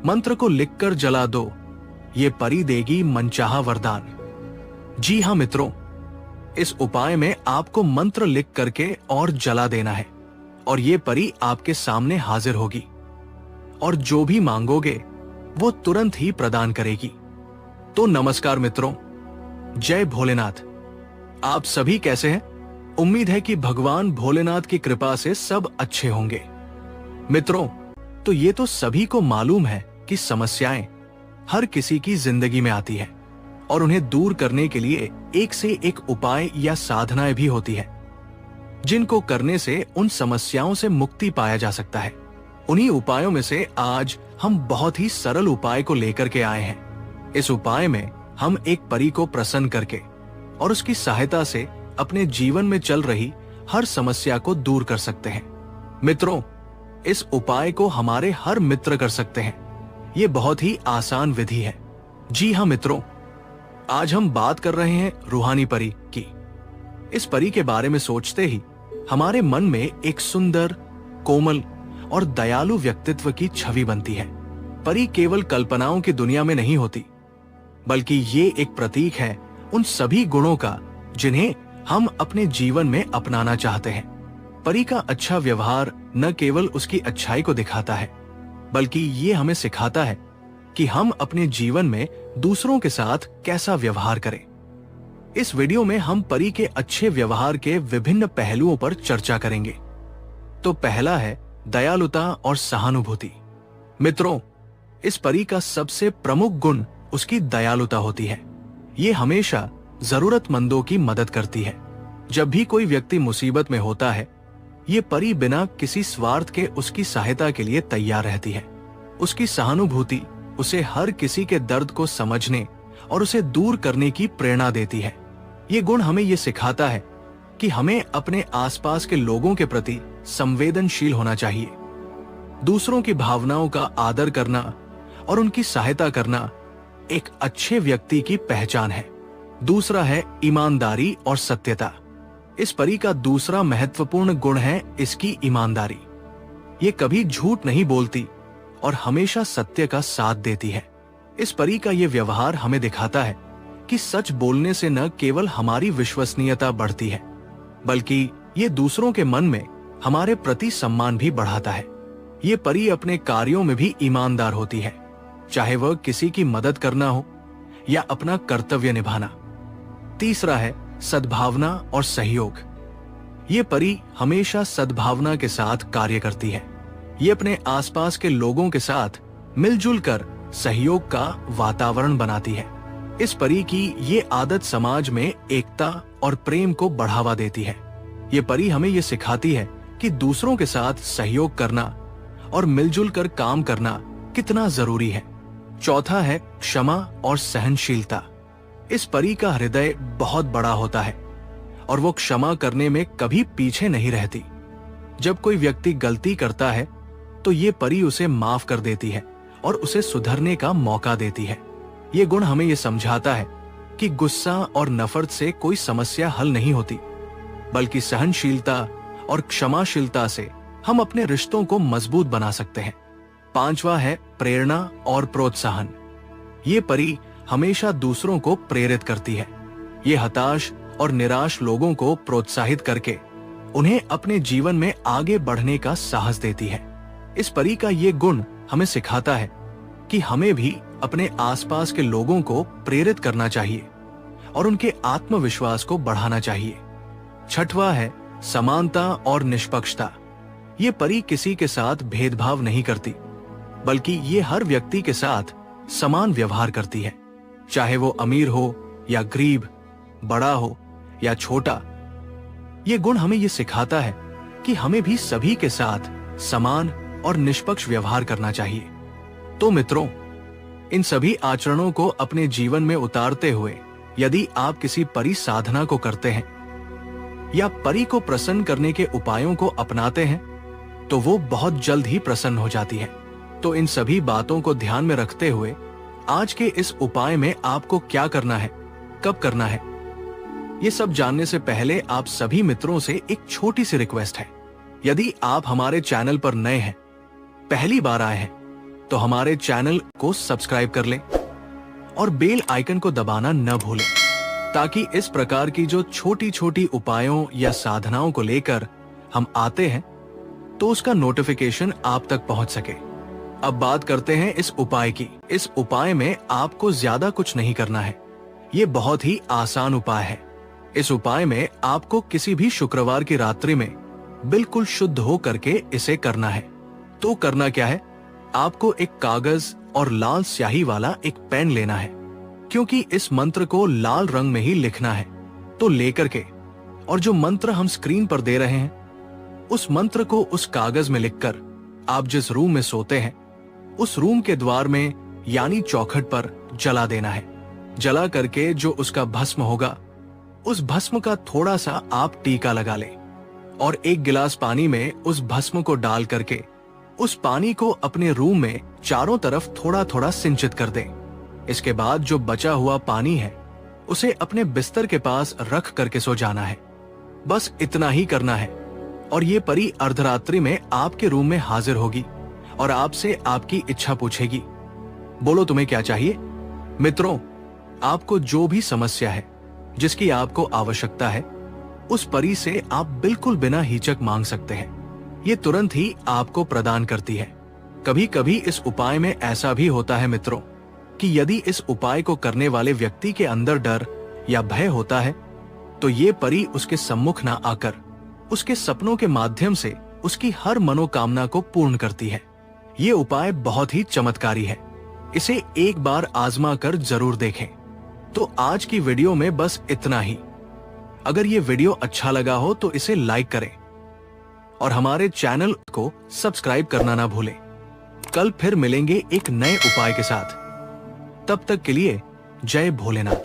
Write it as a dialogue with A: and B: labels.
A: मंत्र को लिखकर जला दो, ये परी देगी मनचाहा वरदान। जी हाँ मित्रों, इस उपाय में आपको मंत्र लिख करके और जला देना है और ये परी आपके सामने हाजिर होगी और जो भी मांगोगे वो तुरंत ही प्रदान करेगी। तो नमस्कार मित्रों, जय भोलेनाथ। आप सभी कैसे हैं? उम्मीद है कि भगवान भोलेनाथ की कृपा से सब अच्छे होंगे। मित्रों, तो ये तो सभी को मालूम है कि समस्याएं हर किसी की जिंदगी में आती है और उन्हें दूर करने के लिए एक से एक उपाय या साधनाएं भी होती है, जिनको करने से उन समस्याओं से मुक्ति पाया जा सकता है। उन्हीं उपायों में से आज हम बहुत ही सरल उपाय को लेकर के आए हैं। इस उपाय में हम एक परी को प्रसन्न करके और उसकी सहायता से अपने जीवन में चल रही हर समस्या को दूर कर सकते हैं। मित्रों, इस उपाय को हमारे हर मित्र कर सकते हैं। ये बहुत ही आसान विधि है। जी हाँ मित्रों, आज हम बात कर रहे हैं रूहानी परी की। इस परी के बारे में सोचते ही हमारे मन में एक सुंदर, कोमल और दयालु व्यक्तित्व की छवि बनती है। परी केवल कल्पनाओं की दुनिया में नहीं होती, बल्कि ये एक प्रतीक है उन सभी गुणों का जिन्हें हम अपने जीवन में अपनाना चाहते हैं। परी का अच्छा व्यवहार न केवल उसकी अच्छाई को दिखाता है, बल्कि ये हमें सिखाता है कि हम अपने जीवन में दूसरों के साथ कैसा व्यवहार करें। इस वीडियो में हम परी के अच्छे व्यवहार के विभिन्न पहलुओं पर चर्चा करेंगे। तो पहला है दयालुता और सहानुभूति। मित्रों, इस परी का सबसे प्रमुख गुण उसकी दयालुता होती है। ये हमेशा जरूरतमंदों की मदद करती है। जब भी कोई व्यक्ति मुसीबत में होता है, ये परी बिना किसी स्वार्थ के उसकी सहायता के लिए तैयार रहती है। उसकी सहानुभूति उसे हर किसी के दर्द को समझने और उसे दूर करने की प्रेरणा देती है। ये गुण हमें ये सिखाता है कि हमें अपने आसपास के लोगों के प्रति संवेदनशील होना चाहिए। दूसरों की भावनाओं का आदर करना और उनकी सहायता करना एक अच्छे व्यक्ति की पहचान है। दूसरा है ईमानदारी और सत्यता। इस परी का दूसरा महत्वपूर्ण गुण है इसकी ईमानदारी। ये कभी झूठ नहीं बोलती और हमेशा सत्य का साथ देती है। इस परी का ये व्यवहार हमें दिखाता है कि सच बोलने से न केवल हमारी विश्वसनीयता बढ़ती है, बल्कि ये दूसरों के मन में हमारे प्रति सम्मान भी बढ़ाता है। ये परी अपने कार्यों में भी ईमानदार होती है, चाहे वह किसी की मदद करना हो या अपना कर्तव्य निभाना। तीसरा है सद्भावना और सहयोग। ये परी हमेशा सद्भावना के साथ कार्य करती है। ये अपने आसपास के लोगों के साथ मिलजुल कर सहयोग का वातावरण बनाती है। इस परी की ये आदत समाज में एकता और प्रेम को बढ़ावा देती है। ये परी हमें ये सिखाती है कि दूसरों के साथ सहयोग करना और मिलजुल कर काम करना कितना जरूरी है। चौथा है क्षमा और सहनशीलता। इस परी का हृदय बहुत बड़ा होता है और वो क्षमा करने में कभी पीछे नहीं रहती। जब कोई व्यक्ति गलती करता है तो ये परी उसे माफ कर देती है और उसे सुधरने का मौका देती है। ये गुण हमें ये समझाता है कि गुस्सा और नफरत से कोई समस्या हल नहीं होती, बल्कि सहनशीलता और क्षमाशीलता से हम अपने रिश्तों को मजबूत बना सकते हैं। पांचवा है प्रेरणा और प्रोत्साहन। ये परी हमेशा दूसरों को प्रेरित करती है। ये हताश और निराश लोगों को प्रोत्साहित करके उन्हें अपने जीवन में आगे बढ़ने का साहस देती है। इस परी का ये गुण हमें सिखाता है कि हमें भी अपने आसपास के लोगों को प्रेरित करना चाहिए और उनके आत्मविश्वास को बढ़ाना चाहिए। छठवां है समानता और निष्पक्षता। ये परी किसी के साथ भेदभाव नहीं करती, बल्कि ये हर व्यक्ति के साथ समान व्यवहार करती है, चाहे वो अमीर हो या गरीब, बड़ा हो या छोटा। ये गुण हमें ये सिखाता है कि हमें भी सभी के साथ समान और निष्पक्ष व्यवहार करना चाहिए। तो मित्रों, इन सभी आचरणों को अपने जीवन में उतारते हुए यदि आप किसी परी साधना को करते हैं या परी को प्रसन्न करने के उपायों को अपनाते हैं, तो वो बहुत जल्द ही प्रसन्न हो जाती है। तो इन सभी बातों को ध्यान में रखते हुए आज के इस उपाय में आपको क्या करना है, कब करना है, ये सब जानने से पहले आप सभी मित्रों से एक छोटी सी रिक्वेस्ट है। यदि आप हमारे चैनल पर नए हैं, पहली बार आए हैं, तो हमारे चैनल को सब्सक्राइब कर लें और बेल आइकन को दबाना न भूलें, ताकि इस प्रकार की जो छोटी छोटी उपायों या साधनाओं को लेकर हम आते हैं तो उसका नोटिफिकेशन आप तक पहुंच सके। अब बात करते हैं इस उपाय की। इस उपाय में आपको ज्यादा कुछ नहीं करना है। ये बहुत ही आसान उपाय है। इस उपाय में आपको किसी भी शुक्रवार की रात्रि में बिल्कुल शुद्ध हो करके इसे करना है। तो करना क्या है, आपको एक कागज और लाल स्याही वाला एक पेन लेना है, क्योंकि इस मंत्र को लाल रंग में ही लिखना है। तो लेकर के और जो मंत्र हम स्क्रीन पर दे रहे हैं उस मंत्र को उस कागज में लिखकर आप जिस रूम में सोते हैं उस रूम के द्वार में यानी चौखट पर जला देना है। जला करके जो उसका भस्म होगा उस भस्म का थोड़ा सा आप टीका लगा लें और 1 गिलास पानी में उस भस्म को डाल करके उस पानी को अपने रूम में चारों तरफ थोड़ा थोड़ा सिंचित कर दें। इसके बाद जो बचा हुआ पानी है उसे अपने बिस्तर के पास रख करके सो जाना है। बस इतना ही करना है और ये परी अर्धरात्रि में आपके रूम में हाजिर होगी और आपसे आपकी इच्छा पूछेगी, बोलो तुम्हें क्या चाहिए। मित्रों, आपको जो भी समस्या है, जिसकी आपको आवश्यकता है, उस परी से आप बिल्कुल बिना हिचक मांग सकते हैं। ये तुरंत ही आपको प्रदान करती है। कभी कभी इस उपाय में ऐसा भी होता है मित्रों कि यदि इस उपाय को करने वाले व्यक्ति के अंदर डर या भय होता है तो ये परी उसके सम्मुख ना आकर उसके सपनों के माध्यम से उसकी हर मनोकामना को पूर्ण करती है। ये उपाय बहुत ही चमत्कारी है। इसे एक बार आजमा कर जरूर देखें। तो आज की वीडियो में बस इतना ही। अगर ये वीडियो अच्छा लगा हो तो इसे लाइक करें और हमारे चैनल को सब्सक्राइब करना ना भूलें। कल फिर मिलेंगे एक नए उपाय के साथ। तब तक के लिए जय भोलेनाथ।